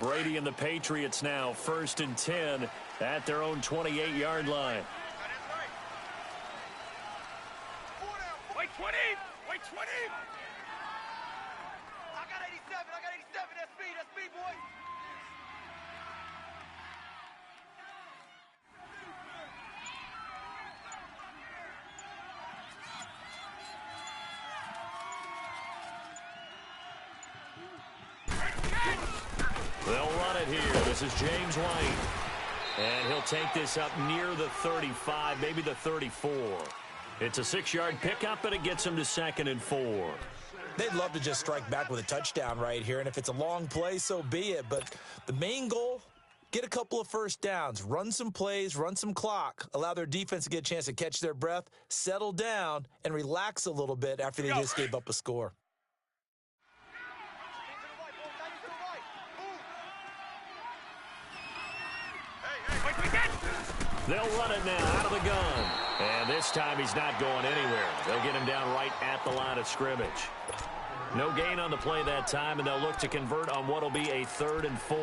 Brady and the Patriots now 1st and 10 at their own 28-yard line. Wait 20! Wait 20! I got 87, that's speed, boys. They'll run it here. This is James White. And he'll take this up near the 35, maybe the 34. It's a 6-yard pickup, and it gets him to 2nd and 4. They'd love to just strike back with a touchdown right here, and if it's a long play, so be it. But the main goal, get a couple of first downs, run some plays, run some clock, allow their defense to get a chance to catch their breath, settle down, and relax a little bit after they just gave up a score. They'll run it now out of the gun. And this time he's not going anywhere. They'll get him down right at the line of scrimmage. No gain on the play that time, and they'll look to convert on what will be a 3rd and 4.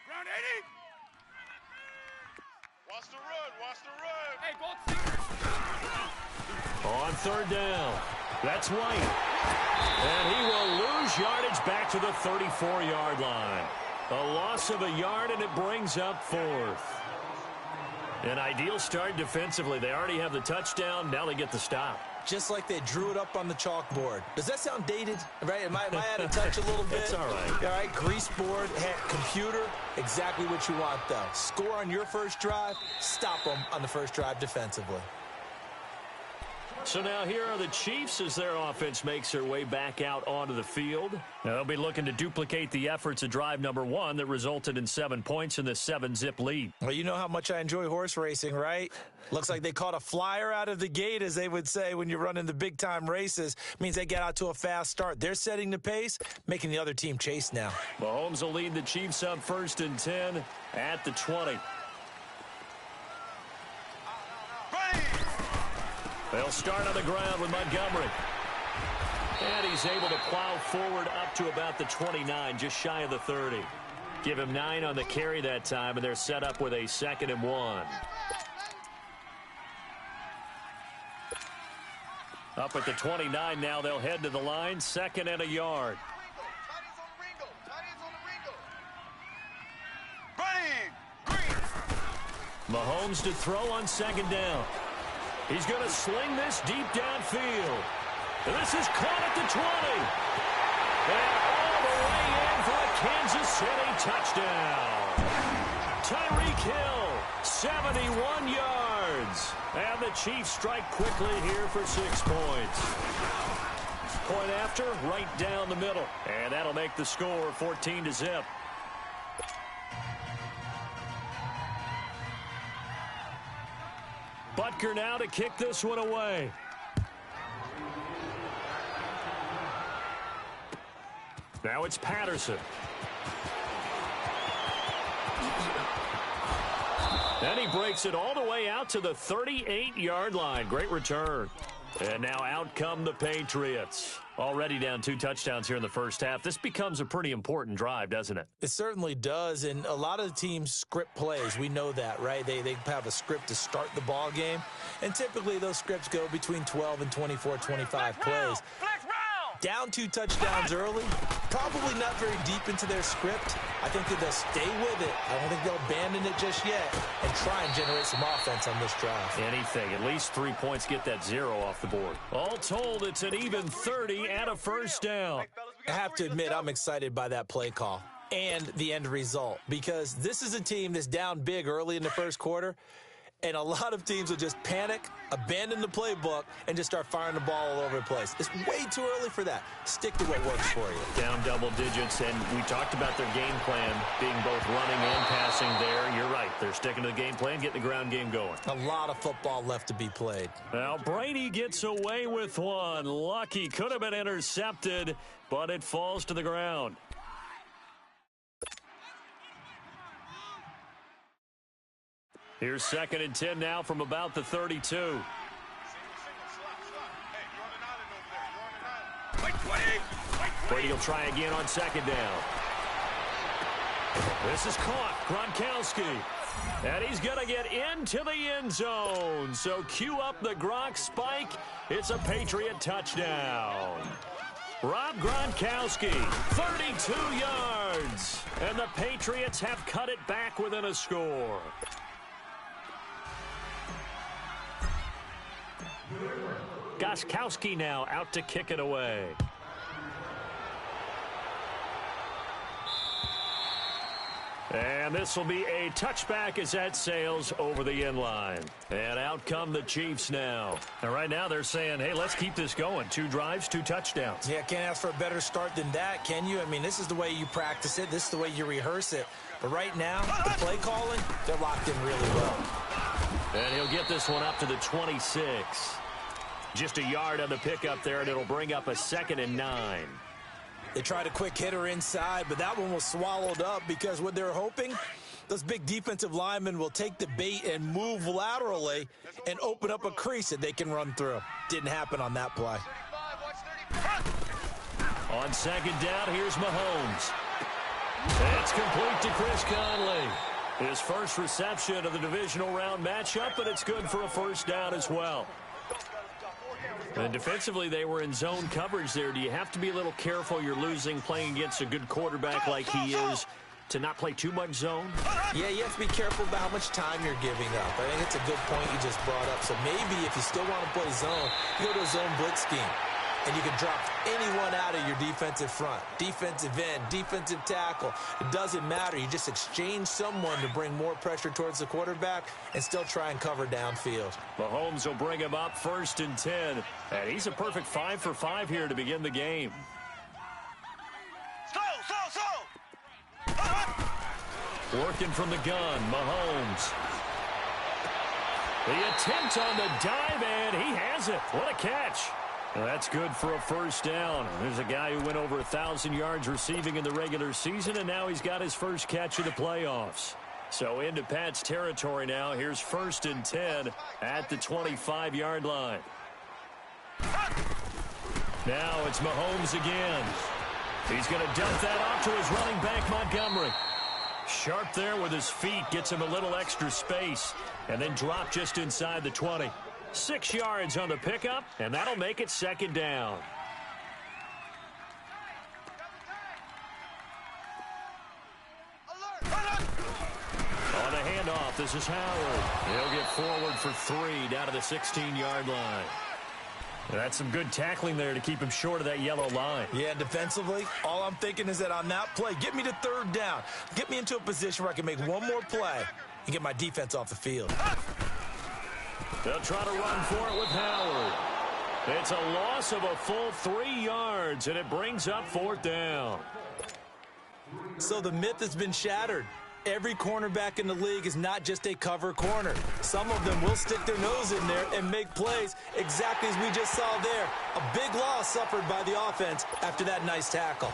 Round 80! Watch the run! Hey, Gold Senior! On 3rd down, that's White. And he will lose yardage back to the 34-yard line. A loss of a yard, and it brings up 4th. An ideal start defensively. They already have the touchdown. Now they get the stop. Just like they drew it up on the chalkboard. Does that sound dated? Right? Am I out of touch a little bit? It's all right. All right, grease board, computer, exactly what you want, though. Score on your first drive, stop them on the first drive defensively. So now here are the Chiefs as their offense makes their way back out onto the field. Now they'll be looking to duplicate the efforts of drive number 1 that resulted in 7 points in the 7-zip lead. Well, you know how much I enjoy horse racing, right? Looks like they caught a flyer out of the gate, as they would say when you're running the big-time races. Means they get out to a fast start. They're setting the pace, making the other team chase now. Mahomes will lead the Chiefs up 1st and 10 at the 20. They'll start on the ground with Montgomery. And he's able to plow forward up to about the 29, just shy of the 30. Give him 9 on the carry that time, and they're set up with a 2nd and 1. Up at the 29 now, they'll head to the line, 2nd and a yard. Mahomes to throw on 2nd down. He's going to sling this deep downfield. This is caught at the 20. And all the way in for a Kansas City touchdown. Tyreek Hill, 71 yards. And the Chiefs strike quickly here for 6 points. Point after, right down the middle. And that'll make the score 14-0. Butker now to kick this one away. Now it's Patterson. And he breaks it all the way out to the 38-yard line. Great return. And now out come the Patriots. Already down 2 touchdowns here in the first half. This becomes a pretty important drive, doesn't it? It certainly does, and a lot of the teams script plays. We know that, right? They have a script to start the ball game, and typically those scripts go between 12 and 24, 25 plays. Down 2 touchdowns early, probably not very deep into their script. I think that they'll stay with it. I don't think they'll abandon it just yet and try and generate some offense on this drive. Anything. At least 3 points, get that 0 off the board. All told, it's an even 30 and a first down. I have to admit, I'm excited by that play call and the end result, because this is a team that's down big early in the first quarter, And a lot of teams will just panic, abandon the playbook, and just start firing the ball all over the place. It's way too early for that. Stick to what works for you. Down double digits, and we talked about their game plan being both running and passing there. You're right. They're sticking to the game plan, getting the ground game going. A lot of football left to be played. Now, Brady gets away with one. Lucky could have been intercepted, but it falls to the ground. Here's 2nd and 10 now from about the 32. Brady will try again on 2nd down. This is caught. Gronkowski. And he's going to get into the end zone. So cue up the Gronk spike. It's a Patriot touchdown. Rob Gronkowski, 32 yards. And the Patriots have cut it back within a score. Gostkowski now out to kick it away. And this will be a touchback as that sails over the end line. And out come the Chiefs now. And right now they're saying, hey, let's keep this going. 2 drives, 2 touchdowns. Yeah, can't ask for a better start than that, can you? I mean, this is the way you practice it. This is the way you rehearse it. But right now, the play calling, they're locked in really well. And he'll get this one up to the 26. Just a yard on the pickup there, and it'll bring up a 2nd and 9. They tried a quick hitter inside, but that one was swallowed up because what they're hoping, those big defensive linemen will take the bait and move laterally and open up a crease that they can run through. Didn't happen on that play. On 2nd down, here's Mahomes. It's complete to Chris Conley. His first reception of the divisional round matchup, but it's good for a 1st down as well. And defensively, they were in zone coverage there. Do you have to be a little careful? You're losing playing against a good quarterback like he is to not play too much zone? Yeah, you have to be careful about how much time you're giving up. I think it's a good point you just brought up. So maybe if you still want to play zone, you go to a zone blitz scheme. And you can drop anyone out of your defensive front. Defensive end, defensive tackle. It doesn't matter. You just exchange someone to bring more pressure towards the quarterback and still try and cover downfield. Mahomes will bring him up 1st and 10. And he's a perfect 5 for 5 here to begin the game. Working from the gun, Mahomes. The attempt on the dive, and he has it. What a catch. Well, that's good for a 1st down. There's a guy who went over 1,000 yards receiving in the regular season, and now he's got his first catch of the playoffs. So into Pat's territory now. Here's 1st and 10 at the 25-yard line. Now it's Mahomes again. He's going to dump that off to his running back, Montgomery. Sharp there with his feet, gets him a little extra space, and then drop just inside the 20. 6 yards on the pickup, and that'll make it 2nd down. On the handoff, this is Howard. He'll get forward for 3 down to the 16-yard line. That's some good tackling there to keep him short of that yellow line. Yeah, defensively, all I'm thinking is that on that play, get me to 3rd down. Get me into a position where I can make one more play and get my defense off the field. They'll try to run for it with Howard. It's a loss of a full 3 yards, and it brings up 4th down. So the myth has been shattered. Every cornerback in the league is not just a cover corner. Some of them will stick their nose in there and make plays exactly as we just saw there. A big loss suffered by the offense after that nice tackle.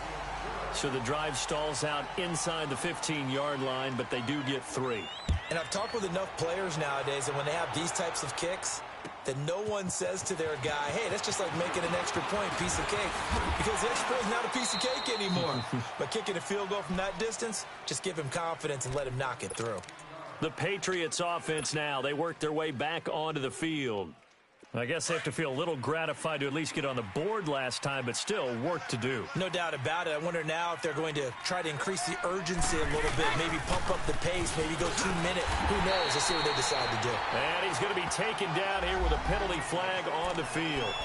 So the drive stalls out inside the 15-yard line, but they do get 3. And I've talked with enough players nowadays, and when they have these types of kicks, that no one says to their guy, hey, that's just like making an extra point, piece of cake. Because extra is not a piece of cake anymore. But kicking a field goal from that distance, just give him confidence and let him knock it through. The Patriots offense now, they work their way back onto the field. I guess they have to feel a little gratified to at least get on the board last time, but still work to do. No doubt about it. I wonder now if they're going to try to increase the urgency a little bit, maybe pump up the pace, maybe go 2 minute. Who knows? Let's see what they decide to do. And he's going to be taken down here with a penalty flag on the field.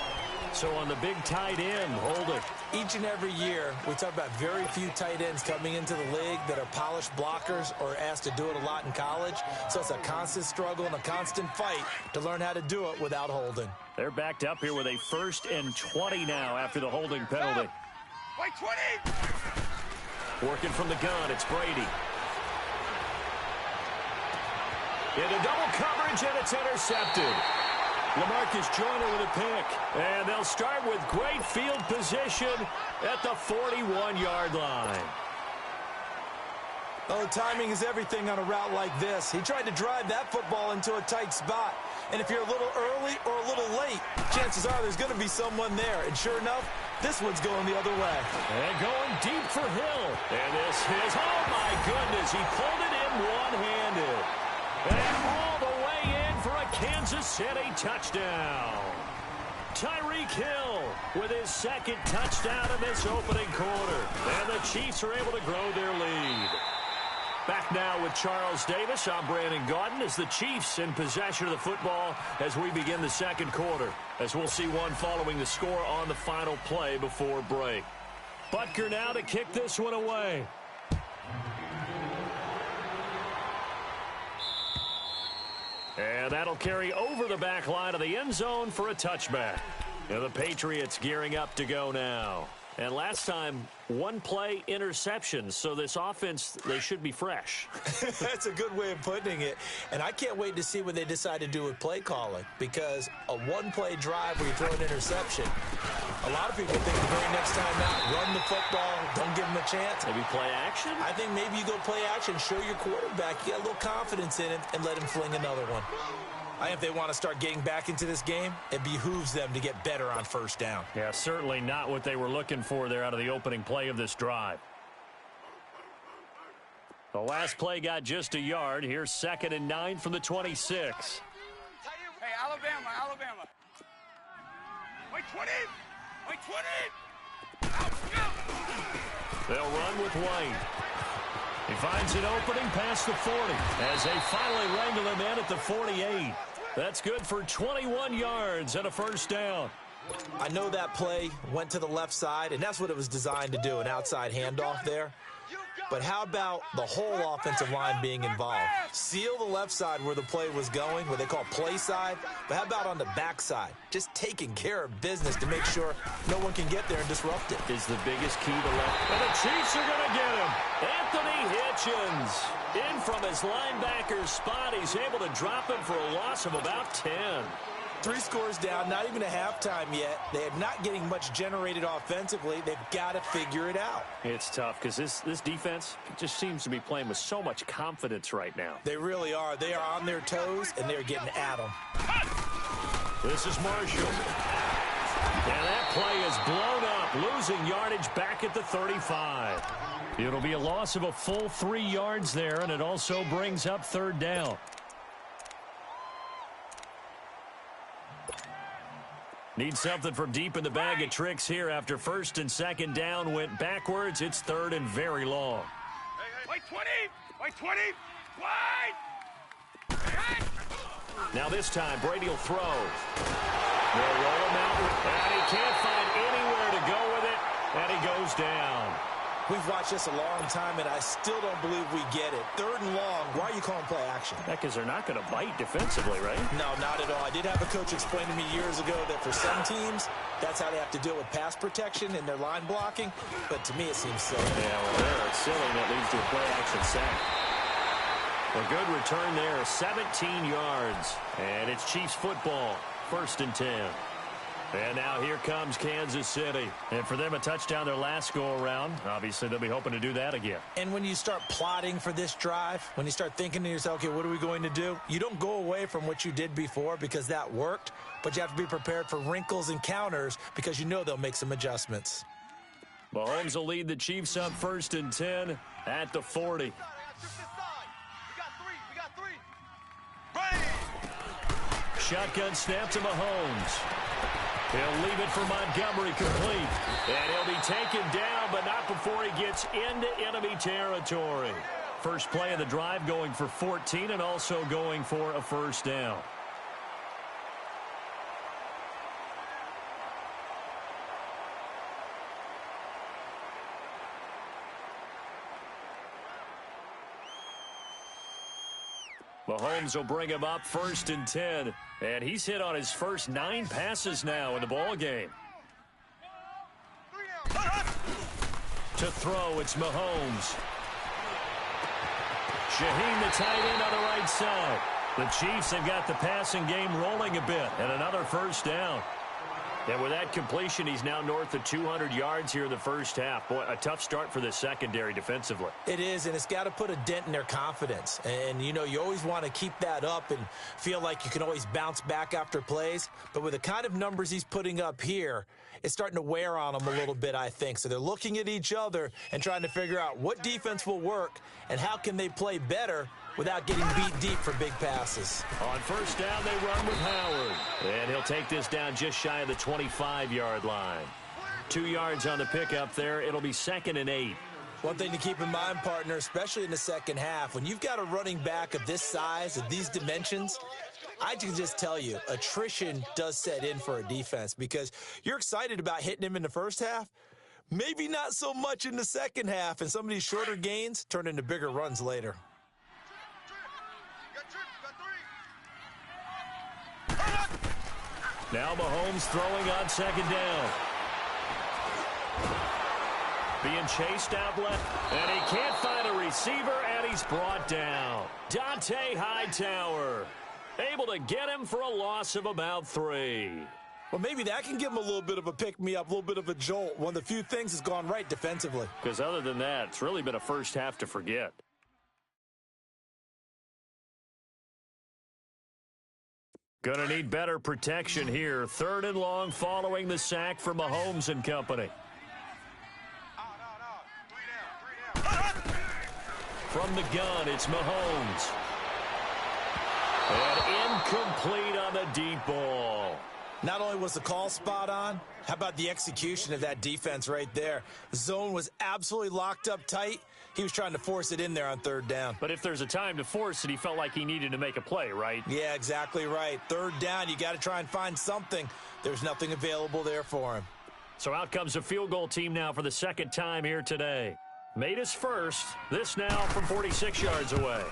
So on the big tight end, Holding. Each and every year, we talk about very few tight ends coming into the league that are polished blockers or asked to do it a lot in college. So it's a constant struggle and a constant fight to learn how to do it without holding. They're backed up here with a 1st and 20 now after the holding penalty. Wait, 20! Working from the gun, it's Brady. Into double coverage, and it's intercepted. LaMarcus Joyner with a pick. And they'll start with great field position at the 41-yard line. Oh, timing is everything on a route like this. He tried to drive that football into a tight spot. And if you're a little early or a little late, chances are there's going to be someone there. And sure enough, this one's going the other way. And going deep for Hill. And this is, oh my goodness, he pulled it in one-handed. And all the way in for a Kansas City touchdown. Tyreek Hill with his 2nd touchdown in this opening quarter. And the Chiefs are able to grow their lead. Back now with Charles Davis. I'm Brandon Gaudin as the Chiefs in possession of the football as we begin the 2nd quarter. As we'll see one following the score on the final play before break. Butker now to kick this one away. And that'll carry over the back line of the end zone for a touchback. And the Patriots gearing up to go now. And last time, 1 play interception. So this offense, they should be fresh. That's a good way of putting it. And I can't wait to see what they decide to do with play calling. Because a 1-play drive where you throw an interception, a lot of people think the very next time out, run the football, don't give them a chance. Maybe play action? I think maybe you go play action, show your quarterback, you got a little confidence in him, and let him fling another one. I think if they want to start getting back into this game, it behooves them to get better on 1st down. Yeah, certainly not what they were looking for there out of the opening play of this drive. The last play got just a yard. Here's 2nd and 9 from the 26. Hey, Alabama. Wait, 20! Wait, 20! They'll run with White. He finds an opening past the 40 as they finally wrangle him in at the 48. That's good for 21 yards and a 1st down. I know that play went to the left side, and that's what it was designed to do, an outside handoff there. But how about the whole offensive line being involved? Seal the left side where the play was going, what they call play side. But how about on the back side? Just taking care of business to make sure no one can get there and disrupt it. Is the biggest key to left. And the Chiefs are going to get him. Anthony Hitchens in from his linebacker spot. He's able to drop him for a loss of about 10. 3 scores down, not even a halftime yet. They are not getting much generated offensively. They've got to figure it out. It's tough because this defense just seems to be playing with so much confidence right now. They really are. They are on their toes, and they're getting at them. This is Marshall. And that play is blown up, losing yardage back at the 35. It'll be a loss of a full 3 yards there, and it also brings up 3rd down. Need something from deep in the bag of tricks here after 1st and 2nd down went backwards. It's 3rd and very long. Wait, 20! Wait, 20! Wide! Now this time, Brady will throw. They'll roll him out, and he can't find anywhere to go with it, and he goes down. We've watched this a long time, and I still don't believe we get it. 3rd and long, why are you calling play action? Because they're not going to bite defensively, right? No, not at all. I did have a coach explain to me years ago that for some teams, that's how they have to deal with pass protection and their line blocking. But to me, it seems silly. Yeah, well, it's silly, and it leads to a play action sack. A good return there, 17 yards. And it's Chiefs football, 1st and 10. And now here comes Kansas City. And for them, a touchdown their last go-around. Obviously, they'll be hoping to do that again. And when you start plotting for this drive, when you start thinking to yourself, okay, what are we going to do? You don't go away from what you did before because that worked, but you have to be prepared for wrinkles and counters because you know they'll make some adjustments. Mahomes will lead the Chiefs up 1st and 10 at the 40. Shotgun snap to Mahomes. He'll leave it for Montgomery complete. And he'll be taken down, but not before he gets into enemy territory. First play of the drive going for 14 and also going for a 1st down. Mahomes will bring him up 1st and 10. And he's hit on his first 9 passes now in the ball game. To throw, it's Mahomes. Shaheen, the tight end, on the right side. The Chiefs have got the passing game rolling a bit, and another first down. And with that completion, he's now north of 200 yards here in the first half. Boy, a tough start for the secondary defensively. It is, and it's got to put a dent in their confidence. And, you know, you always want to keep that up and feel like you can always bounce back after plays. But with the kind of numbers he's putting up here, it's starting to wear on them a little bit, I think. So they're looking at each other and trying to figure out what defense will work and how can they play better without getting beat deep for big passes. On first down, they run with Howard. And he'll take this down just shy of the 25-yard line. 2 yards on the pickup there. It'll be 2nd and 8. One thing to keep in mind, partner, especially in the second half, when you've got a running back of this size, of these dimensions, I can just tell you, attrition does set in for a defense because you're excited about hitting him in the first half, maybe not so much in the second half, and some of these shorter gains turn into bigger runs later. Now Mahomes throwing on 2nd down. Being chased out left, and he can't find a receiver, and he's brought down. Dante Hightower able to get him for a loss of about 3. Well, maybe that can give him a little bit of a pick-me-up, a little bit of a jolt. One of the few things that's gone right defensively. Because other than that, it's really been a first half to forget. Going to need better protection here. 3rd and long following the sack for Mahomes and company. From the gun, it's Mahomes. And incomplete on the deep ball. Not only was the call spot on, how about the execution of that defense right there? The zone was absolutely locked up tight. He was trying to force it in there on 3rd down. But if there's a time to force it, he felt like he needed to make a play, right? Yeah, exactly right. 3rd down, you got to try and find something. There's nothing available there for him. So out comes the field goal team now for the 2nd time here today. Made his first. This now from 46 yards away.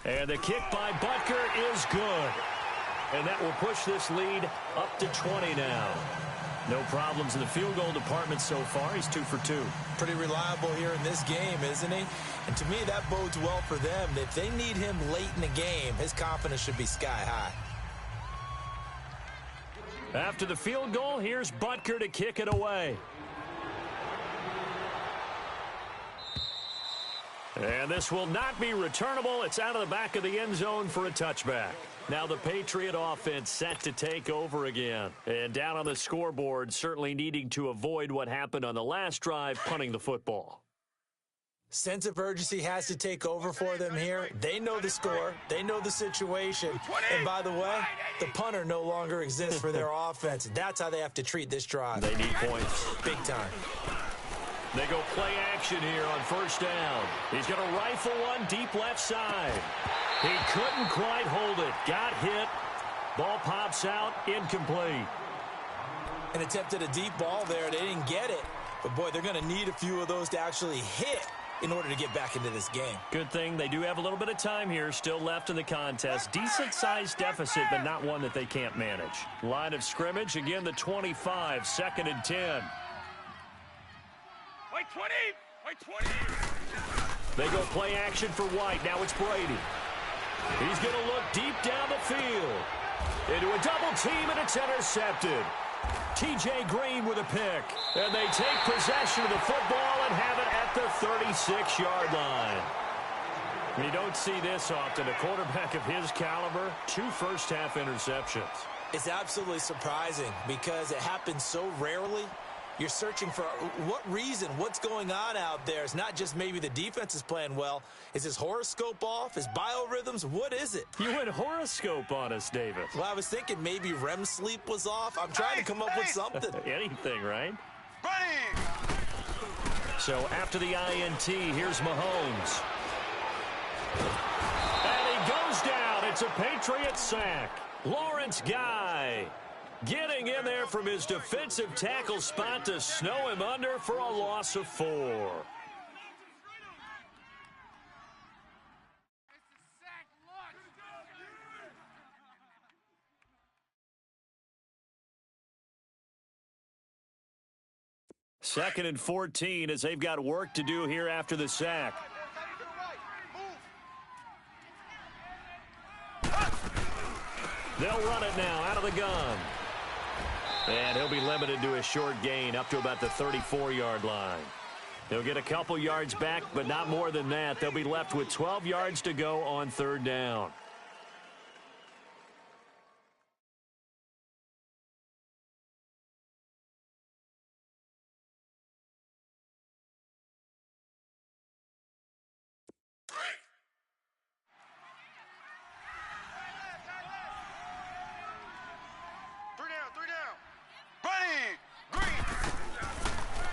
And the kick by Butker is good. And that will push this lead up to 20 now. No problems in the field goal department so far. He's 2 for 2. Pretty reliable here in this game, isn't he? And to me, that bodes well for them. If they need him late in the game, his confidence should be sky high. After the field goal, here's Butker to kick it away. And this will not be returnable. It's out of the back of the end zone for a touchback. Now the Patriot offense set to take over again. And down on the scoreboard, certainly needing to avoid what happened on the last drive, punting the football. Sense of urgency has to take over for them here. They know the score. They know the situation. And by the way, the punter no longer exists for their offense. That's how they have to treat this drive. They need points. Big time. They go play action here on 1st down. He's going to rifle one deep left side. He couldn't quite hold it. Got hit. Ball pops out. Incomplete. And attempted a deep ball there. They didn't get it. But, boy, they're going to need a few of those to actually hit in order to get back into this game. Good thing they do have a little bit of time here still left in the contest. Decent-sized deficit, but not one that they can't manage. Line of scrimmage, again, the 25, 2nd and 10. White 20! White 20! They go play action for White. Now it's Brady. He's going to look deep down the field. Into a double team, and it's intercepted. T.J. Green with a pick. And they take possession of the football and have it at the 36-yard line. You don't see this often. A quarterback of his caliber, 2 first-half interceptions. It's absolutely surprising because it happens so rarely. You're searching for what reason, what's going on out there. It's not just maybe the defense is playing well. Is his horoscope off? His biorhythms? What is it? You went horoscope on us, David. Well, I was thinking maybe REM sleep was off. I'm trying to come up with something. Anything, right? Running! So after the INT, here's Mahomes. And he goes down. It's a Patriot sack. Lawrence Guy getting in there from his defensive tackle spot to snow him under for a loss of 4. 2nd and 14 as they've got work to do here after the sack. They'll run it now out of the gun. And he'll be limited to a short gain up to about the 34-yard line. He'll get a couple yards back, but not more than that. They'll be left with 12 yards to go on 3rd down.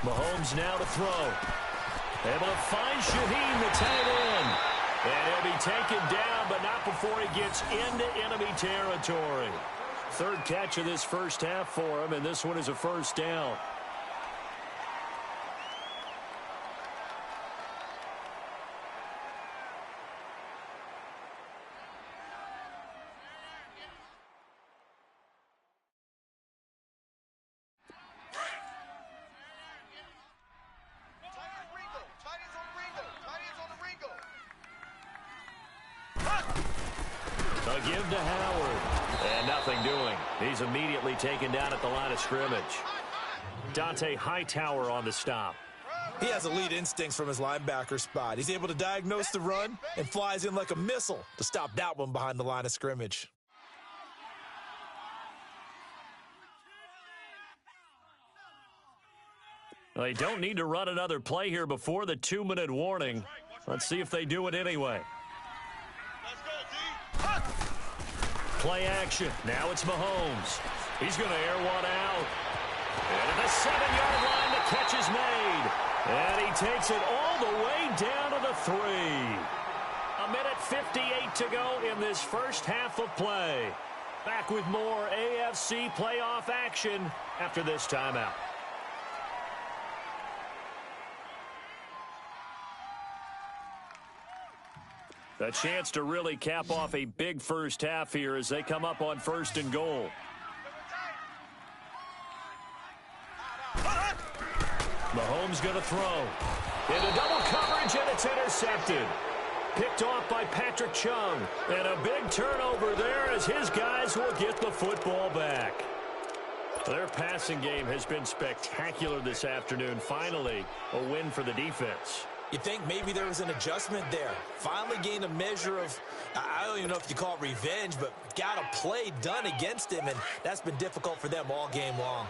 Mahomes now to throw. Able to find Shaheen, the tight end. And he'll be taken down, but not before he gets into enemy territory. 3rd catch of this first half for him, and this one is a 1st down. A give to Howard. And nothing doing. He's immediately taken down at the line of scrimmage. Dante Hightower on the stop. He has elite instincts from his linebacker spot. He's able to diagnose the run and flies in like a missile to stop that one behind the line of scrimmage. They don't need to run another play here before the 2-minute warning. Let's see if they do it anyway. Play action. Now it's Mahomes. He's going to air one out. And at the 7-yard line, the catch is made. And he takes it all the way down to the 3. 1:58 to go in this first half of play. Back with more AFC playoff action after this timeout. A chance to really cap off a big first half here as they come up on 1st and goal. Mahomes going to throw. Into double coverage, and it's intercepted. Picked off by Patrick Chung. And a big turnover there as his guys will get the football back. Their passing game has been spectacular this afternoon. Finally, a win for the defense. You think maybe there was an adjustment there. Finally gained a measure of, I don't even know if you call it revenge, but got a play done against him, and that's been difficult for them all game long.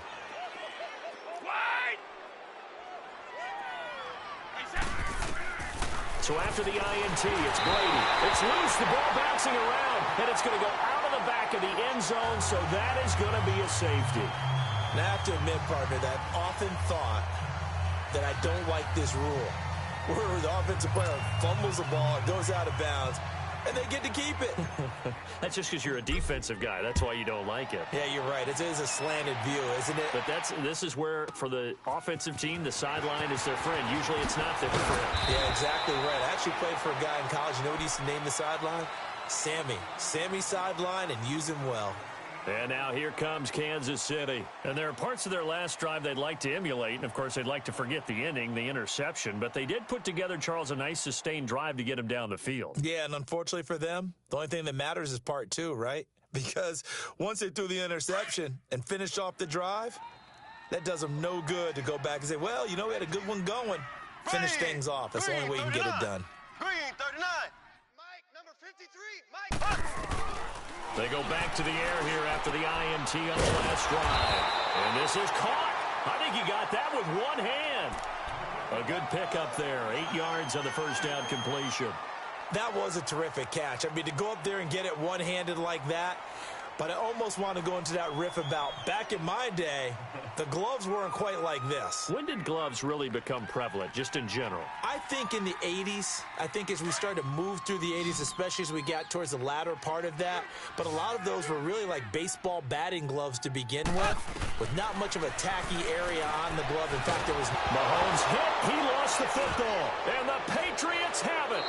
So after the INT, it's Brady. It's loose, the ball bouncing around, and it's going to go out of the back of the end zone, so that is going to be a safety. And I have to admit, partner, that I often thought that I don't like this rule, where the offensive player fumbles the ball, it goes out of bounds, and they get to keep it. That's just because you're a defensive guy. That's why you don't like it. Yeah, you're right. It is a slanted view, isn't it? But this is where, for the offensive team, the sideline is their friend. Usually it's not their friend. Yeah, exactly right. I actually played for a guy in college. You know what he used to name the sideline? Sammy. Sammy sideline, and use him well. And now here comes Kansas City. And there are parts of their last drive they'd like to emulate. And, of course, they'd like to forget the ending, the interception. But they did put together, Charles, a nice sustained drive to get him down the field. Yeah, and unfortunately for them, the only thing that matters is part 2, right? Because once they threw the interception and finished off the drive, that does them no good to go back and say, well, you know, we had a good one going. Finish things off. That's the only way you can get it done. Green, 39. Mike, number 53. Mike. They go back to the air here after the INT on the last drive. And this is caught. I think he got that with one hand. A good pickup there. 8 yards on the first down completion. That was a terrific catch. I mean, to go up there and get it one-handed like that, but I almost want to go into that riff about back in my day, the gloves weren't quite like this. When did gloves really become prevalent, just in general? I think in the 80s. I think as we started to move through the 80s, especially as we got towards the latter part of that. But a lot of those were really like baseball batting gloves to begin with not much of a tacky area on the glove. In fact, there was Mahomes hit. He lost the football. And the Patriots have it.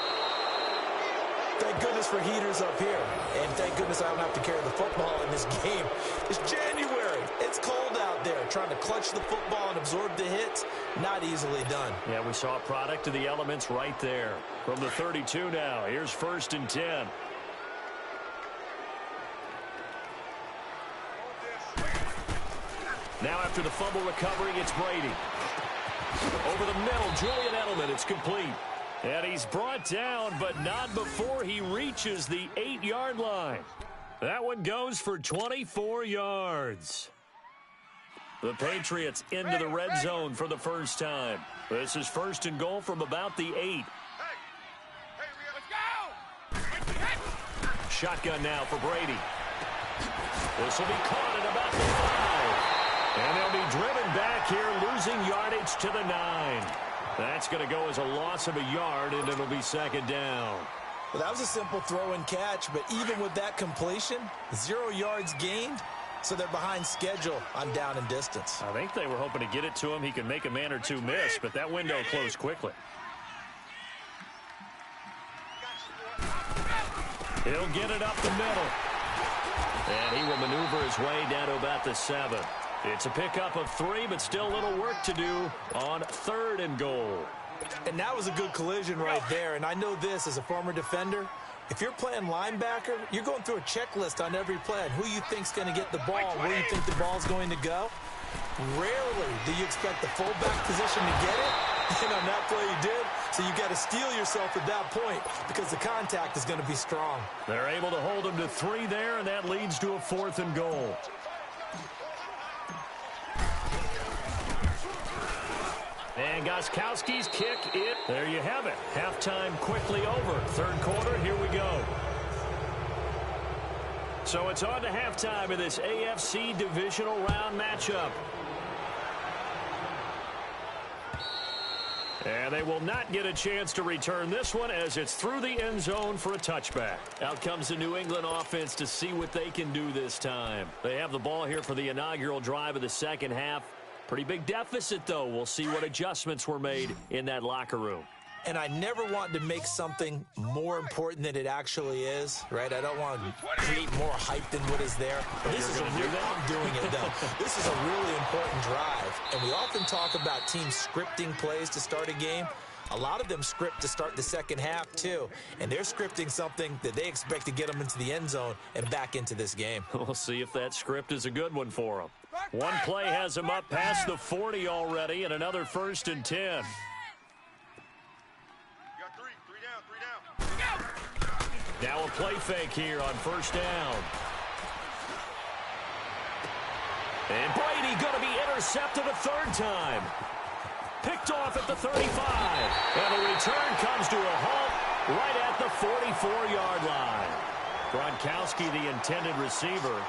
Thank goodness for heaters up here. And thank goodness I don't have to carry the football in this game. It's January. It's cold out there. trying to clutch the football and absorb the hits, not easily done. Yeah, we saw a product of the elements right there. From the 32 now, here's 1st and 10. Now after the fumble recovery, it's Brady. Over the middle, Julian Edelman, it's complete. And he's brought down, but not before he reaches the 8-yard line. That one goes for 24 yards. The Patriots into the red zone for the first time. This is 1st and goal from about the 8. Shotgun now for Brady. This will be caught at about the 5. And they'll be driven back here, losing yardage to the 9. That's going to go as a loss of a yard, and it'll be 2nd down. Well, that was a simple throw and catch, but even with that completion, 0 yards gained, so they're behind schedule on down and distance. I think they were hoping to get it to him. He can make a man or two miss, but that window closed quickly. He'll get it up the middle. And he will maneuver his way down to about the 7. It's a pickup of 3, but still a little work to do on 3rd and goal. And that was a good collision right there. And I know this as a former defender. If you're playing linebacker, you're going through a checklist on every play on who you think's going to get the ball, where you think the ball's going to go. Rarely do you expect the fullback position to get it. And on that play you did. So you got to steel yourself at that point because the contact is going to be strong. They're able to hold him to 3 there, and that leads to a 4th and goal. And Gostkowski's kick, there you have it. Halftime quickly over. 3rd quarter, here we go. So it's on to halftime of this AFC divisional round matchup. And they will not get a chance to return this one as it's through the end zone for a touchback. Out comes the New England offense to see what they can do this time. They have the ball here for the inaugural drive of the second half. Pretty big deficit, though. We'll see what adjustments were made in that locker room. And I never want to make something more important than it actually is, right? I don't want to create more hype than what is there. But this is I'm doing it, though. This is a really important drive. And we often talk about teams scripting plays to start a game. A lot of them script to start the second half, too. And they're scripting something that they expect to get them into the end zone and back into this game. We'll see if that script is a good one for them. One play has them up past the 40 already, and another 1st and 10. Now a play fake here on 1st down. And Brady going to be intercepted a 3rd time. Picked off at the 35. And the return comes to a halt right at the 44-yard line. Gronkowski, the intended receiver.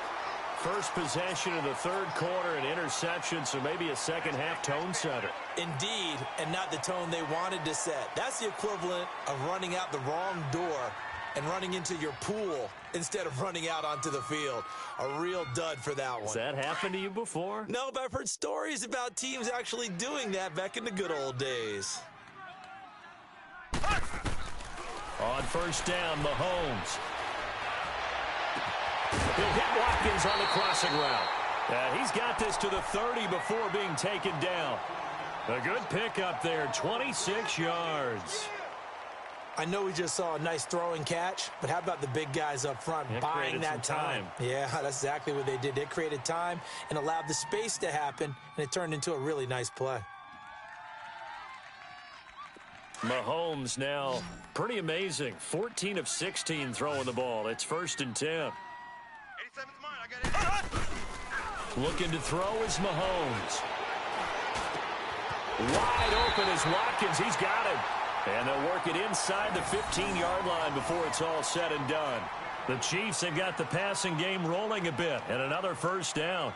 First possession of the 3rd quarter, an interception, so maybe a second-half tone setter. Indeed, and not the tone they wanted to set. That's the equivalent of running out the wrong door and running into your pool instead of running out onto the field. A real dud for that one. Has that happened to you before? No, but I've heard stories about teams actually doing that back in the good old days. On 1st down, Mahomes. He'll hit Watkins on the crossing route. He's got this to the 30 before being taken down. A good pickup there, 26 yards. I know we just saw a nice throwing catch, but how about the big guys up front buying that time? Yeah, that's exactly what they did. They created time and allowed the space to happen, and it turned into a really nice play. Mahomes now pretty amazing. 14 of 16 throwing the ball. It's 1st and 10. 87's mine. I got it. Looking to throw is Mahomes. Wide open is Watkins. He's got it. And they'll work it inside the 15-yard line before it's all said and done. The Chiefs have got the passing game rolling a bit, and another 1st down.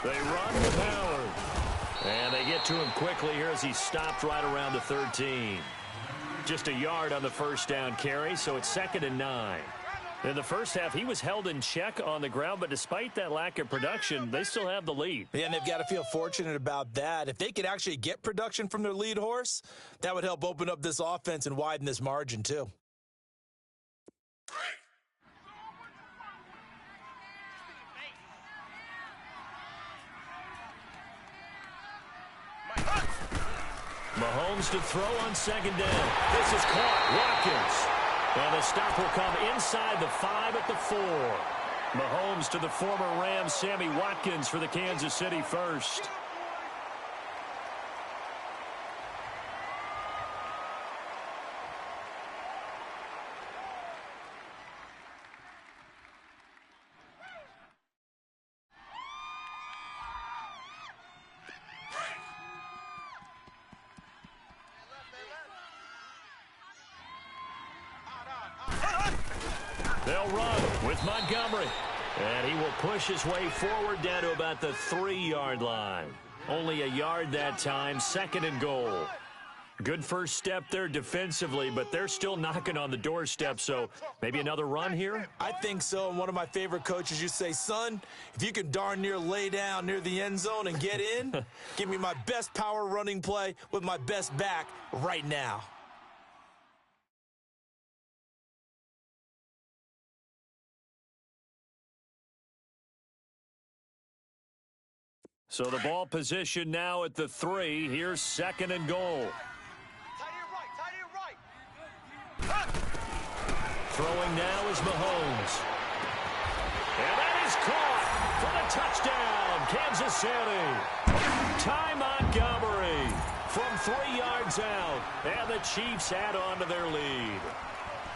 They run with Howard. And they get to him quickly here as he stopped right around the 13. Just a yard on the first down carry, so it's 2nd and 9. In the first half, he was held in check on the ground, but despite that lack of production, they still have the lead. Yeah, and they've got to feel fortunate about that. If they could actually get production from their lead horse, that would help open up this offense and widen this margin too. Mahomes to throw on 2nd down. This is caught. Watkins. And the stop will come inside the 5 at the 4. Mahomes to the former Rams, Sammy Watkins, for the Kansas City first. They'll run with Montgomery. And he will push his way forward down to about the 3-yard line. Only a yard that time, 2nd and goal. Good first step there defensively, but they're still knocking on the doorstep, so maybe another run here? I think so, and one of my favorite coaches used to say, son, if you can darn near lay down near the end zone and get in, give me my best power running play with my best back right now. So the ball position now at the 3. Here's 2nd and goal. Tight end right. Throwing now is Mahomes. And that is caught for the touchdown, Kansas City. Ty Montgomery from 3 yards out. And the Chiefs add on to their lead.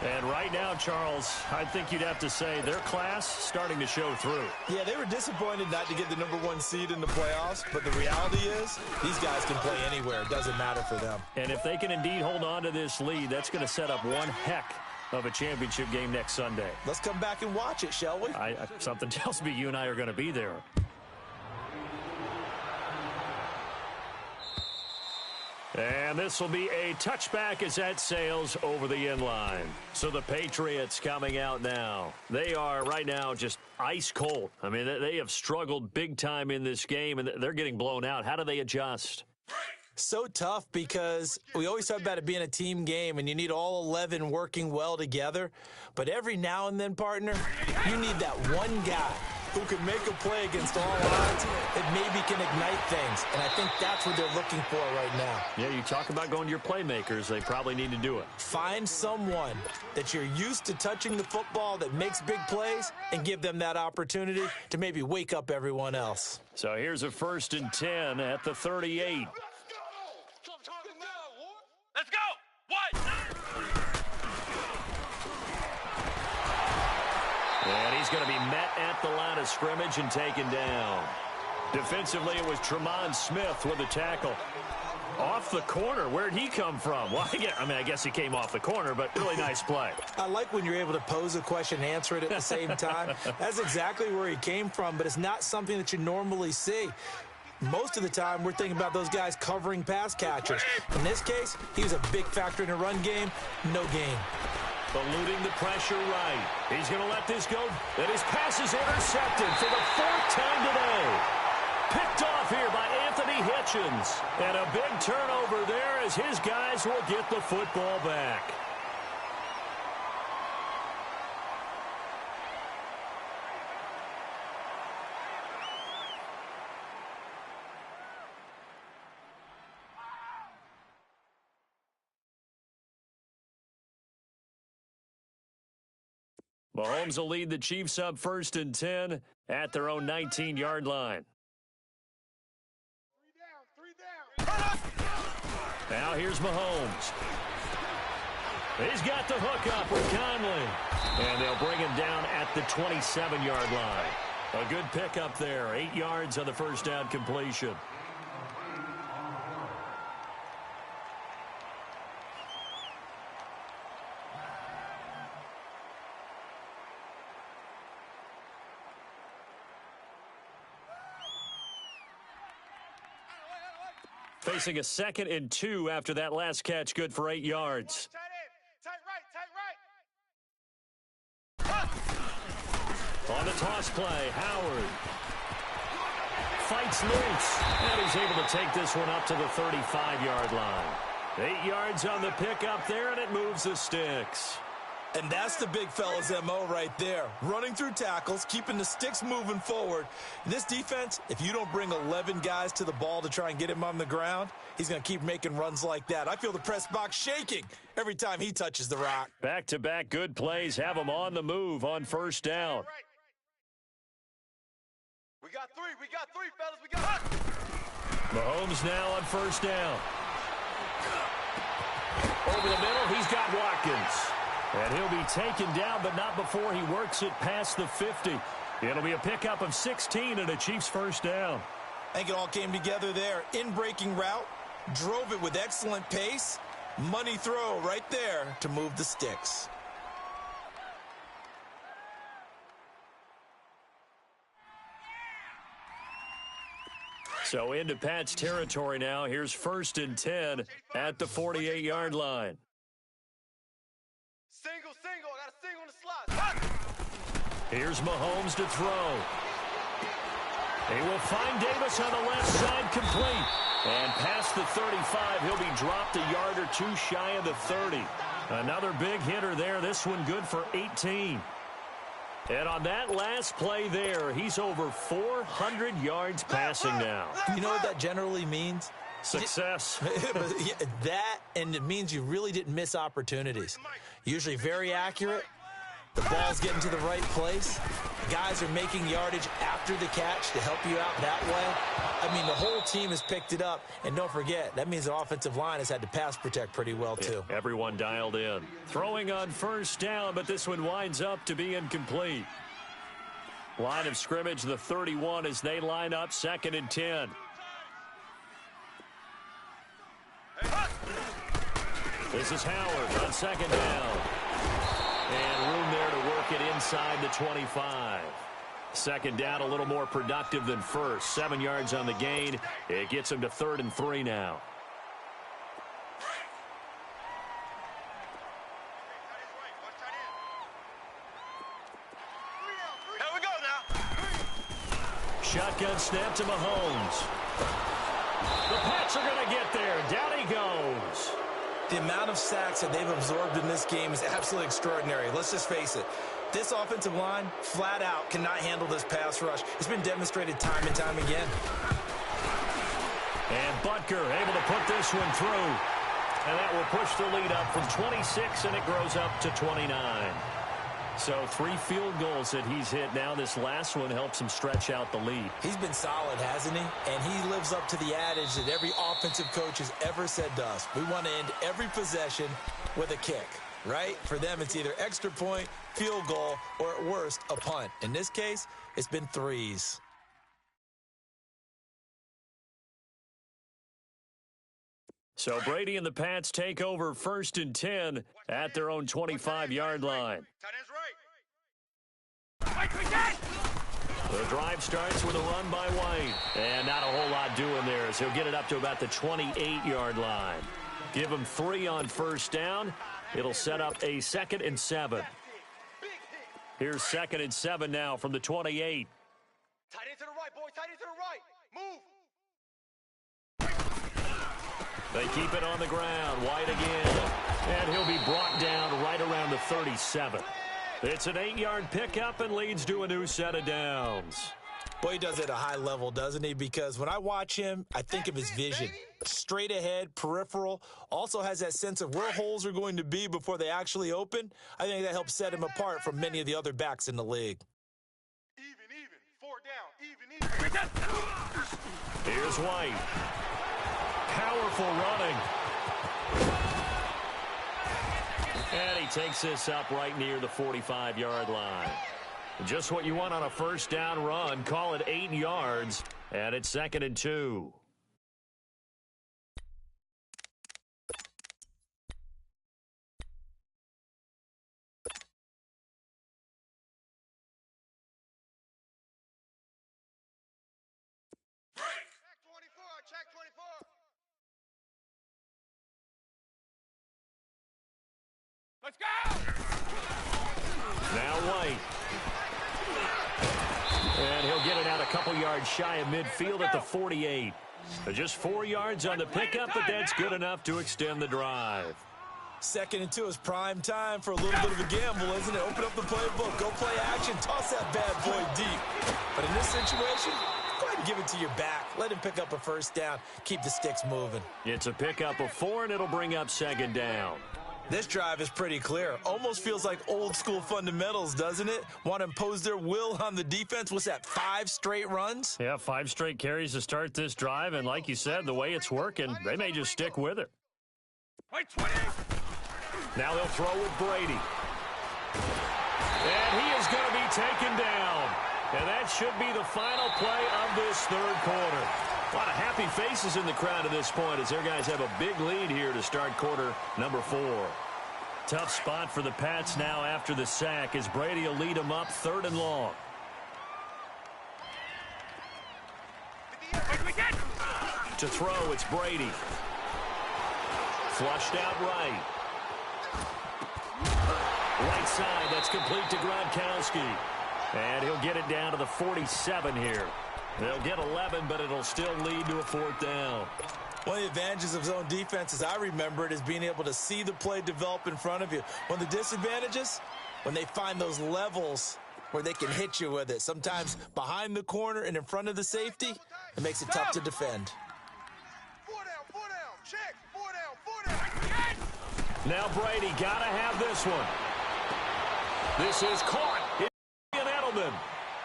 And right now, Charles, I think you'd have to say their class starting to show through. Yeah, they were disappointed not to get the #1 seed in the playoffs, but the reality is these guys can play anywhere. It doesn't matter for them. And if they can indeed hold on to this lead, that's going to set up one heck of a championship game next Sunday. Let's come back and watch it, shall we? Something tells me you and I are going to be there. And this will be a touchback as that sails over the end line. So the Patriots coming out now. They are right now just ice cold. I mean, they have struggled big time in this game, and they're getting blown out. How do they adjust? So tough because we always talk about it being a team game, and you need all 11 working well together. But every now and then, partner, you need that one guy who can make a play against all odds that maybe can ignite things. And I think that's what they're looking for right now. Yeah, you talk about going to your playmakers. They probably need to do it. Find someone that you're used to touching the football that makes big plays and give them that opportunity to maybe wake up everyone else. So here's a 1st and 10 at the 38. Let's go! What? And he's going to be met at the line of scrimmage and taken down. Defensively, it was Tremont Smith with a tackle. Off the corner. Where'd he come from? Well, I guess he came off the corner, but really nice play. I like when you're able to pose a question and answer it at the same time. That's exactly where he came from, but it's not something that you normally see. Most of the time, we're thinking about those guys covering pass catchers. In this case, he was a big factor in the run game. No gain. Eluding the pressure right. He's going to let this go. And his pass is intercepted for the 4th time today. Picked off here by Anthony Hitchens. And a big turnover there as his guys will get the football back. Mahomes will lead the Chiefs up 1st and 10 at their own 19-yard line. Now here's Mahomes. He's got the hook up with Conley. And they'll bring him down at the 27-yard line. A good pickup there. 8 yards on the first down completion. Facing a 2nd and 2 after that last catch, good for 8 yards. Tight end. Tight right. On the toss play, Howard fights loose, and he's able to take this one up to the 35-yard line. 8 yards on the pickup there, and it moves the sticks. And that's the big fella's MO right there. Running through tackles, keeping the sticks moving forward. This defense, if you don't bring 11 guys to the ball to try and get him on the ground, he's going to keep making runs like that. I feel the press box shaking every time he touches the rock. Back-to-back good plays have him on the move on first down. We got three, fellas. We got Mahomes now on first down. Over the middle, he's got Watkins. And he'll be taken down, but not before he works it past the 50. It'll be a pickup of 16 and a Chiefs first down. I think it all came together there. In-breaking route, drove it with excellent pace. Money throw right there to move the sticks. So into Pat's territory now. Here's 1st and 10 at the 48-yard line. single. I got a single in the slot. Here's Mahomes to throw. He will find Davis on the left side, complete. And past the 35, he'll be dropped a yard or two shy of the 30. Another big hitter there. This one good for 18. And on that last play there, he's over 400 yards passing now. You know what that generally means? Success. That, and it means you really didn't miss opportunities. Usually very accurate. The ball's getting to the right place. Guys are making yardage after the catch to help you out that way. I mean, the whole team has picked it up. And don't forget, that means the offensive line has had to pass protect pretty well, too. Yeah, everyone dialed in. Throwing on first down, but this one winds up to be incomplete. Line of scrimmage, the 31 as they line up 2nd and 10. This is Howard on 2nd down. And room there to work it inside the 25. 2nd down, a little more productive than first. 7 yards on the gain. It gets him to 3rd and 3 now. Here we go now. Shotgun snap to Mahomes. The Pats are going to get there. Down he goes. The amount of sacks that they've absorbed in this game is absolutely extraordinary. Let's just face it. This offensive line, flat out, cannot handle this pass rush. It's been demonstrated time and time again. And Butker able to put this one through. And that will push the lead up from 26, and it grows up to 29. So 3 field goals that he's hit now. This last one helps him stretch out the lead. He's been solid, hasn't he? And he lives up to the adage that every offensive coach has ever said to us. We want to end every possession with a kick, right? For them, it's either extra point, field goal, or at worst, a punt. In this case, it's been 3s. So Brady and the Pats take over 1st and 10 at their own 25-yard line. Tight end's right. The drive starts with a run by White. And not a whole lot doing there as he'll get it up to about the 28-yard line. Give him 3 on first down. It'll set up a 2nd and 7. Here's 2nd and 7 now from the 28. Tight end to the right, boy. Tight end to the right. Move. They keep it on the ground. White again. And he'll be brought down right around the 37. It's an 8-yard pickup and leads to a new set of downs. Boy, he does it at a high level, doesn't he? Because when I watch him, I think of his vision. Straight ahead, peripheral, also has that sense of where holes are going to be before they actually open. I think that helps set him apart from many of the other backs in the league. Even. 4 down. Even. Here's White. Powerful running. And he takes this up right near the 45-yard line. Just what you want on a first down run. Call it 8 yards, and it's 2nd and 2. Let's go! Now White. And he'll get it out a couple yards shy of midfield at the 48. Just 4 yards on the pickup, but that's good enough to extend the drive. 2nd and 2 is prime time for a little bit of a gamble, isn't it? Open up the playbook, go play action, toss that bad boy deep. But in this situation, go ahead and give it to your back. Let him pick up a first down. Keep the sticks moving. It's a pickup of 4, and it'll bring up 2nd down. This drive is pretty clear. Almost feels like old school fundamentals, doesn't it? Want to impose their will on the defense. What's that, 5 straight runs? Yeah, 5 straight carries to start this drive, and like you said, the way it's working, they may just stick with it. Wait, 20! Now they'll throw with Brady. And he is going to be taken down. And that should be the final play of this 3rd quarter. A lot of happy faces in the crowd at this point as their guys have a big lead here to start quarter number 4. Tough spot for the Pats now after the sack as Brady will lead them up 3rd and long. To throw, it's Brady. Flushed out right. Right side, that's complete to Gronkowski. And he'll get it down to the 47 here. They'll get 11, but it'll still lead to a 4th down. One of the advantages of zone defense, as I remember it, is being able to see the play develop in front of you. One of the disadvantages, when they find those levels where they can hit you with it. Sometimes behind the corner and in front of the safety, it makes it tough to defend. 4 down, check, 4 down. Now Brady got to have this one. This is caught. It's Edelman.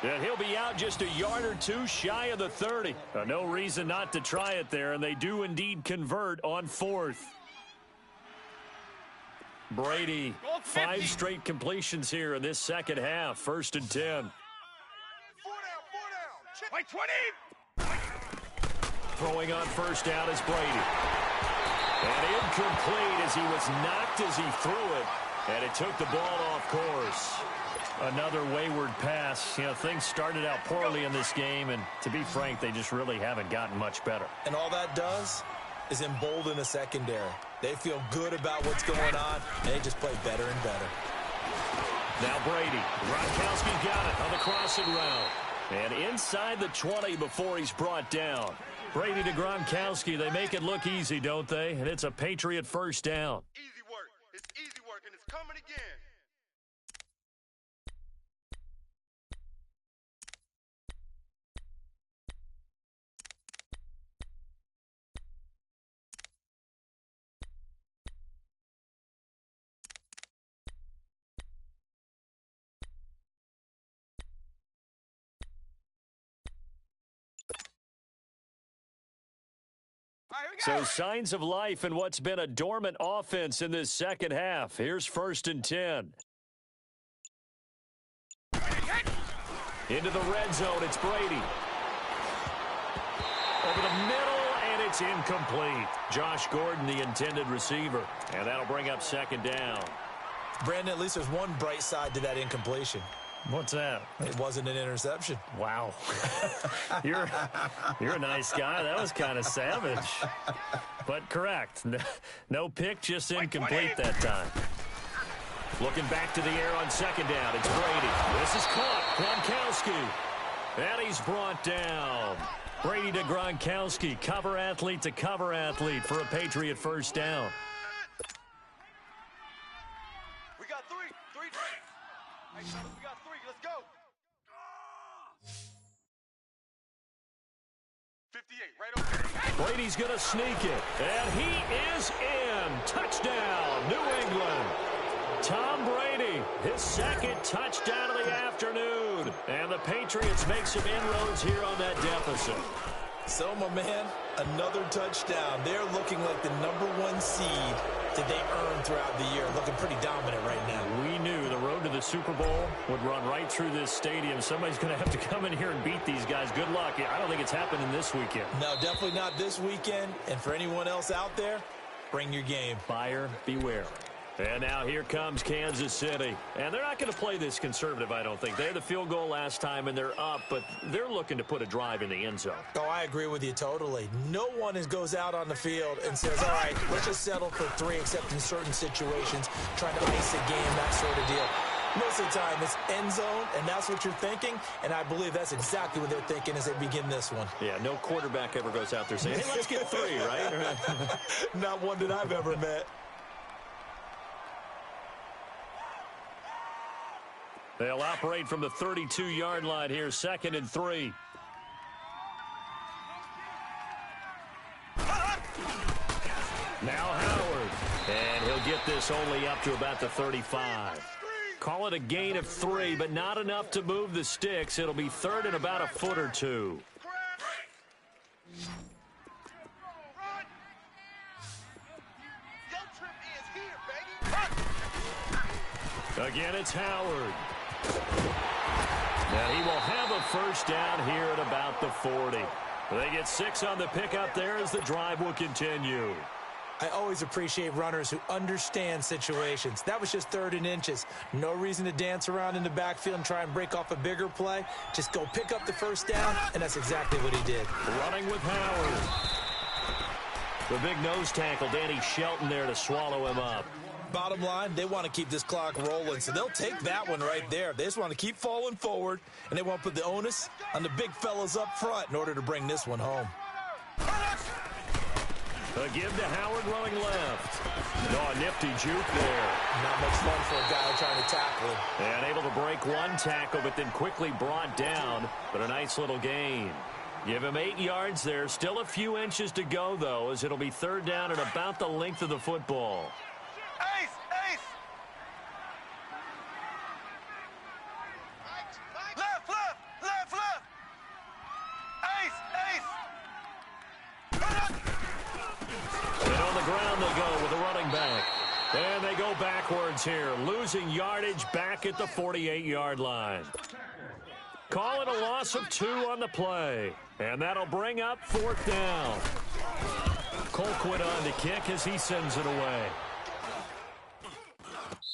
And he'll be out just a yard or 2 shy of the 30. No reason not to try it there, and they do indeed convert on 4th. Brady, 5 straight completions here in this second half. 1st and 10. 4 down, check. Wait, 20! Throwing on 1st down is Brady. And incomplete as he was knocked as he threw it. And it took the ball off course. Another wayward pass. You know, things started out poorly in this game, and to be frank, they just really haven't gotten much better. And all that does is embolden the secondary. They feel good about what's going on, and they just play better and better. Now Brady. Gronkowski got it on the crossing route. And inside the 20 before he's brought down. Brady to Gronkowski. They make it look easy, don't they? And it's a Patriot 1st down. Easy work. It's easy work, and it's coming again. So signs of life in what's been a dormant offense in this second half. Here's 1st and 10. Into the red zone, it's Brady. Over the middle, and it's incomplete. Josh Gordon, the intended receiver. And that'll bring up 2nd down. Brandon, at least there's one bright side to that incompletion. What's that? It wasn't an interception. Wow. You're a nice guy. That was kind of savage. But correct. No pick, just incomplete that time. Looking back to the air on 2nd down. It's Brady. This is caught. Gronkowski. And he's brought down. Brady to Gronkowski. Cover athlete to cover athlete for a Patriot 1st down. We got 3. Hey, we got 3. Let's go. 58, right over. Brady's going to sneak it. And he is in. Touchdown, New England. Tom Brady, his 2nd touchdown of the afternoon. And the Patriots make some inroads here on that deficit. So, my man, another touchdown. They're looking like the #1 seed that they earned throughout the year. Looking pretty dominant right now. We knew the road to the Super Bowl would run right through this stadium. Somebody's going to have to come in here and beat these guys. Good luck. I don't think it's happening this weekend. No, definitely not this weekend. And for anyone else out there, bring your game. Buyer beware. And now here comes Kansas City. And they're not going to play this conservative, I don't think. They had the field goal last time, and they're up, but they're looking to put a drive in the end zone. Oh, I agree with you totally. No one goes out on the field and says, all right, let's just settle for 3, except in certain situations, trying to ice a game, that sort of deal. Most of the time, it's end zone, and that's what you're thinking, and I believe that's exactly what they're thinking as they begin this one. Yeah, no quarterback ever goes out there saying, hey, let's get 3, right? Not one that I've ever met. They'll operate from the 32-yard line here, 2nd and 3. Now Howard. And he'll get this only up to about the 35. Call it a gain of 3, but not enough to move the sticks. It'll be 3rd and about a foot or 2. Again, it's Howard. Now he will have a first down here at about the 40. They get 6 on the pickup there as the drive will continue. I always appreciate runners who understand situations. That was just 3rd and inches. No reason to dance around in the backfield and try and break off a bigger play. Just go pick up the first down, and that's exactly what he did. Running with Howard. The big nose tackle, Danny Shelton, there to swallow him up. Bottom line, they want to keep this clock rolling, so they'll take that one right there. They just want to keep falling forward, and they want to put the onus on the big fellas up front in order to bring this one home. A give to Howard running left. Oh, a nifty juke there. Not much fun for a guy trying to tackle him. And able to break one tackle, but then quickly brought down. But a nice little gain. Give him 8 yards there. Still a few inches to go, though, as it'll be 3rd down and about the length of the football. Ace! Ace! Left, left, left, left! Ace! Ace! And on the ground they go with a running back. And they go backwards here, losing yardage back at the 48-yard line. Call it a loss of 2 on the play. And that'll bring up 4th down. Colquitt on to kick as he sends it away.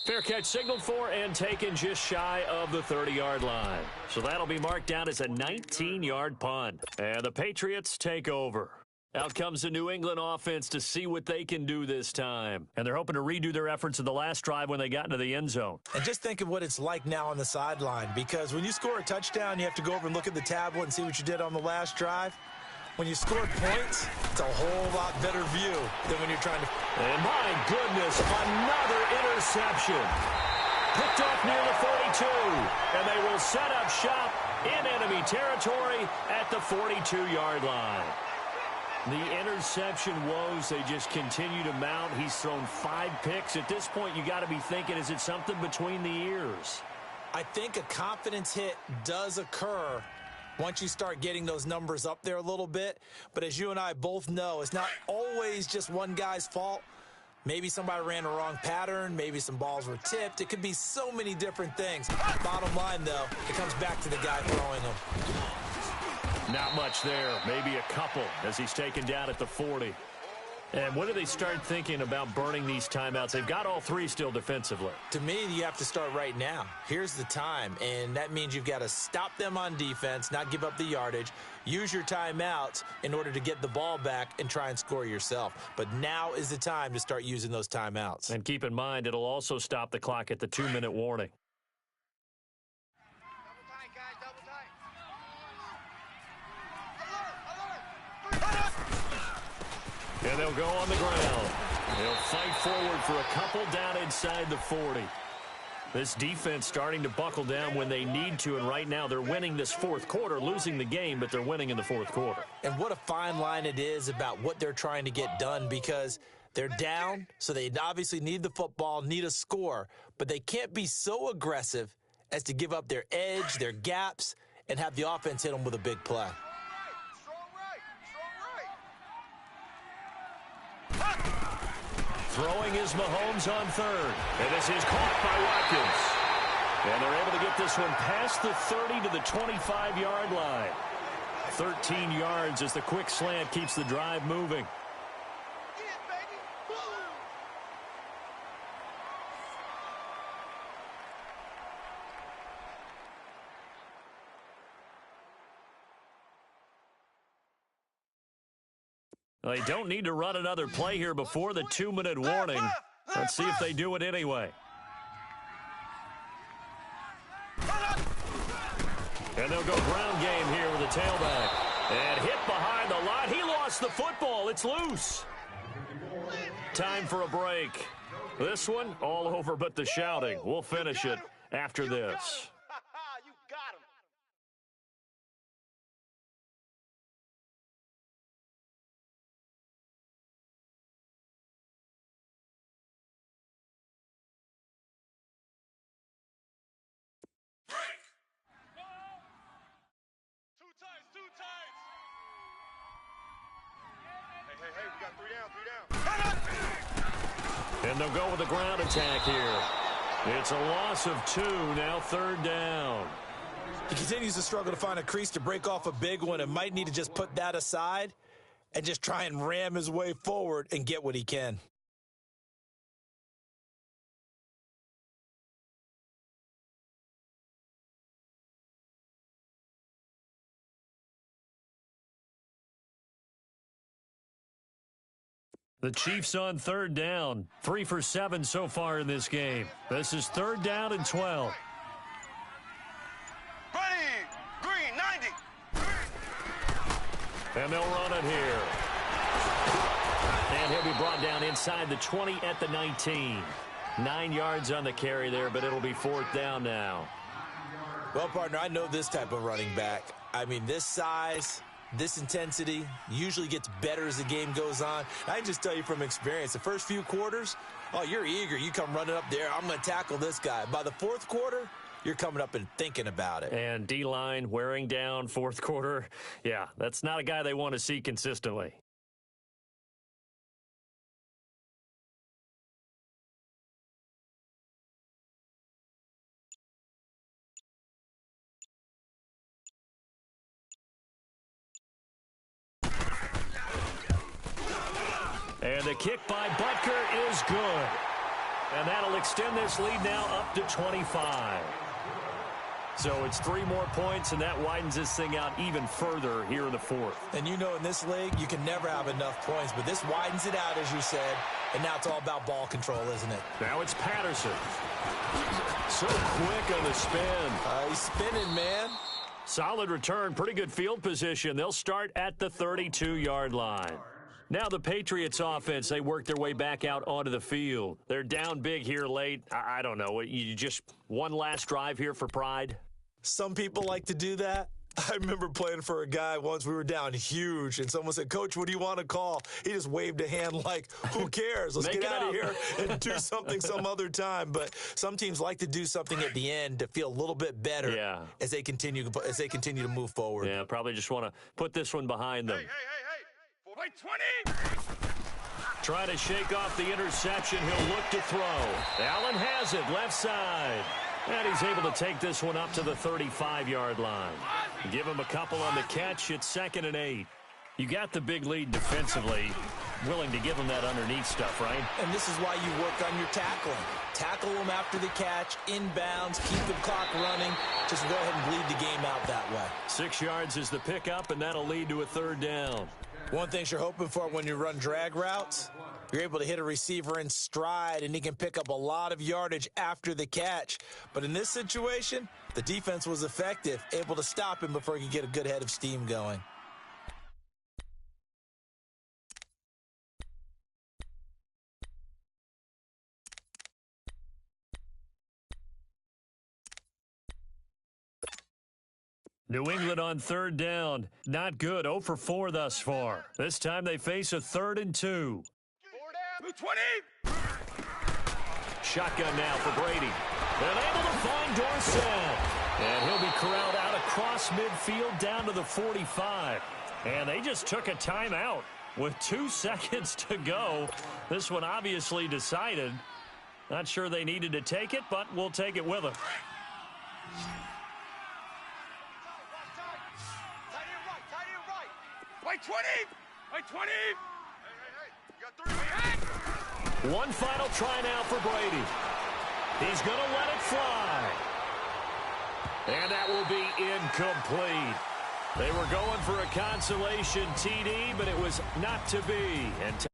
Fair catch signaled for and taken just shy of the 30-yard line. So that'll be marked down as a 19-yard punt. And the Patriots take over. Out comes the New England offense to see what they can do this time. And they're hoping to redo their efforts in the last drive when they got into the end zone. And just think of what it's like now on the sideline, because when you score a touchdown, you have to go over and look at the tablet and see what you did on the last drive. When you scored points, it's a whole lot better view than when you're trying to... And my goodness, another interception. Picked off near the 42. And they will set up shop in enemy territory at the 42-yard line. The interception woes, they just continue to mount. He's thrown 5 picks. At this point, you got to be thinking, is it something between the ears? I think a confidence hit does occur once you start getting those numbers up there a little bit. But as you and I both know, it's not always just one guy's fault. Maybe somebody ran a wrong pattern. Maybe some balls were tipped. It could be so many different things. Bottom line, though, it comes back to the guy throwing them. Not much there. Maybe a couple as he's taken down at the 40. And when do they start thinking about burning these timeouts? They've got all 3 still defensively. To me, you have to start right now. Here's the time, and that means you've got to stop them on defense, not give up the yardage, use your timeouts in order to get the ball back and try and score yourself. But now is the time to start using those timeouts. And keep in mind, it'll also stop the clock at the 2-minute warning. And they'll go on the ground. They'll fight forward for a couple down inside the 40. This defense starting to buckle down when they need to, and right now they're winning this 4th quarter, losing the game, but they're winning in the 4th quarter. And what a fine line it is about what they're trying to get done, because they're down, so they obviously need the football, need a score, but they can't be so aggressive as to give up their edge, their gaps, and have the offense hit them with a big play. Throwing is Mahomes on 3rd. And this is caught by Watkins. And they're able to get this one past the 30 to the 25-yard line. 13 yards as the quick slant keeps the drive moving. Well, they don't need to run another play here before the 2-minute warning. Let's see if they do it anyway. And they'll go ground game here with the tailback. And hit behind the line. He lost the football. It's loose. Time for a break. This one, all over but the shouting. We'll finish it after this. You got him. Break. Two times. Hey, we got three down. And they'll go with the ground attack here. It's a loss of 2, now 3rd down. He continues to struggle to find a crease to break off a big one and might need to just put that aside and just try and ram his way forward and get what he can. The Chiefs on 3rd down. 3 for 7 so far in this game. This is 3rd down and 12. Ready. Green, 90. And they'll run it here. And he'll be brought down inside the 20 at the 19. 9 yards on the carry there, but it'll be 4th down now. Well, partner, I know this type of running back. I mean, this size, this intensity usually gets better as the game goes on. I can just tell you from experience, the first few quarters, oh, you're eager. You come running up there, I'm going to tackle this guy. By the 4th quarter, you're coming up and thinking about it. And D-line wearing down 4th quarter. Yeah, that's not a guy they want to see consistently. And the kick by Butker is good. And that'll extend this lead now up to 25. So it's 3 more points, and that widens this thing out even further here in the 4th. And you know in this league, you can never have enough points, but this widens it out, as you said, and now it's all about ball control, isn't it? Now it's Patterson. So quick on the spin. He's spinning, man. Solid return, pretty good field position. They'll start at the 32-yard line. Now the Patriots offense, they work their way back out onto the field. They're down big here late. I don't know. You just one last drive here for pride? Some people like to do that. I remember playing for a guy once. We were down huge, and someone said, "Coach, what do you want to call?" He just waved a hand like, who cares? Let's get out of here and do something some other time. But some teams like to do something at the end to feel a little bit better as they continue to move forward. Yeah, probably just want to put this one behind them. Hey. Wait, 20. Try to shake off the interception. He'll look to throw. Allen has it, left side. And he's able to take this one up to the 35-yard line. Give him a couple on the catch. It's 2nd and 8. You got the big lead defensively. Willing to give him that underneath stuff, right? And this is why you work on your tackling. Tackle them after the catch, inbounds, keep the clock running. Just go ahead and bleed the game out that way. 6 yards is the pickup, and that'll lead to a 3rd down. One thing you're hoping for when you run drag routes, you're able to hit a receiver in stride, and he can pick up a lot of yardage after the catch. But in this situation, the defense was effective, able to stop him before he could get a good head of steam going. New England on 3rd down. Not good. 0 for 4 thus far. This time they face a 3rd and 2. 20. Shotgun now for Brady. And able to find Dorsett. And he'll be corralled out across midfield down to the 45. And they just took a timeout with 2 seconds to go. This one obviously decided. Not sure they needed to take it, but we'll take it with them. Wait, 20. Wait, 20. Hey, we got 3. One final try now for Brady. He's going to let it fly. And that will be incomplete. They were going for a consolation TD, but it was not to be. And